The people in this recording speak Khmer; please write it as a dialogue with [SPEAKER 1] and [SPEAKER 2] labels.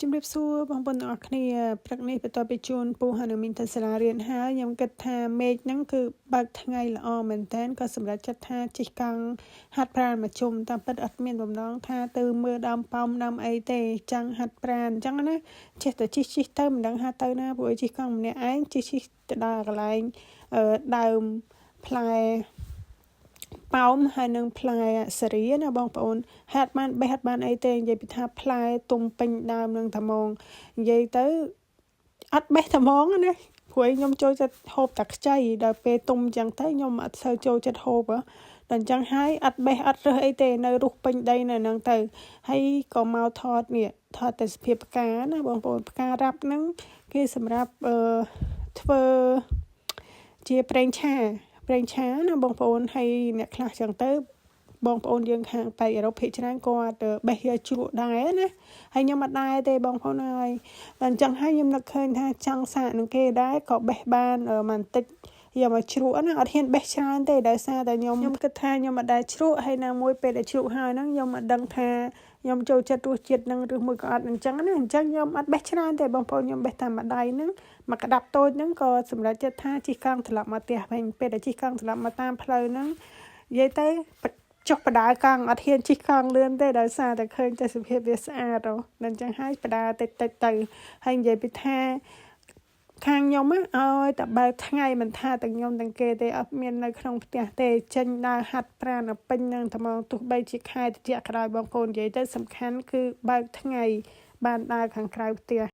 [SPEAKER 1] ជំរាបសួរបងប្អូនទាំងអស់គ្នាព្រឹកនេះបន្តពីជួនពូហើយនៅមានទៅសាលារៀនហើយខ្ញុំគិតថាមេឃហ្នឹងគឺបើកថ្ងៃល្អមែនតើក៏សម្រាប់ចិត្តថាជិះកង់ហាត់ប្រាណមកជុំតាមពិតអត់មានបំណងថាទៅមើលដើមប៉ោមដើមអីទេចង់ហាត់ប្រាណអញ្ចឹងណាចេះតែជិះទៅមិនដឹងហាត់ទៅណាព្រោះជិះកង់ម្នាក់ឯងជិះទៅដល់កន្លែងដើមផ្លែប៉ោមហើយនឹងផ្លែសេរីណាបងប្អូនហាត់បានអីទេនិយាយពីថាផ្លែទុំពេញដើមនឹងត្មងនិយាយទៅអត់បេះត្មងណាព្រោះខ្ញុំចូលចិត្តហូបតែខ្ចីដល់ពេលទុំអញ្ចឹងទៅខ្ញុំអត់សូវចូលចិត្តហូបដល់អញ្ចឹងហើយអត់បេះអត់រើសអីទេនៅរុះពេញដីនៅហ្នឹងទៅហើយក៏មកថតតែសភាពផ្កាណាបងប្អូនផ្ការ៉ាប់ហ្នឹងគេសម្រាប់ធ្វើជាប្រេងឆាណាបងប្អូនហើយអ្នកខ្លះចឹងទៅបងប្អូនយើងខាងប៉ែកអឺរ៉ុបភាគច្រើនគាត់បេះយកជ្រក់ដែរណាហើយខ្ញុំអត់ដែរទេបងប្អូនហើយតែអញ្ចឹងហើយខ្ញុំនឹកឃើញថាចង់សាកនឹងគេដែរក៏បេះបានបន្តិចយកមកជ្រក់ណាអត់ហ៊ានបេះច្រើនទេដោយសារតែខ្ញុំគិតថាខ្ញុំអត់ដែរជ្រក់ហើយណាមួយពេលដែលជ្រក់ហើយហ្នឹងខ្ញុំអត់ដឹងថាខ្ញុំចូលចិត្តរសជាតិហ្នឹងឬមួយក៏អត់អញ្ចឹងណាអញ្ចឹងខ្ញុំអត់បេះច្រើនទេបងប្អូនខ្ញុំបេះតាមម្ដាយហ្នឹងមកក្តាប់តូចហ្នឹងក៏សម្រាប់ចិត្តថាជិះកង់ត្រឡប់មកផ្ទះវិញពេលដែលជិះកង់ត្រឡប់មកតាមផ្លូវហ្នឹងនិយាយទៅចុះបដាកង់អត់ហ៊ានជិះកង់លឿនទេដោយសារតែឃើញតែសភាពវាស្អាតអញ្ចឹងហើយបដាតិចទៅហើយនិយាយពីថាខាងខ្ញុំឲ្យតែបើថ្ងៃមិនថាទាំងខ្ញុំទាំងគេទេអត់មាននៅក្នុងផ្ទះទេចេញដើរហាត់ប្រាណពេញនឹងត្មងទោះបីជាខែត្រជាក់ក្រោយបងប្អូននិយាយទៅសំខាន់គឺបើកថ្ងៃបានដើរខាងក្រៅផ្ទះ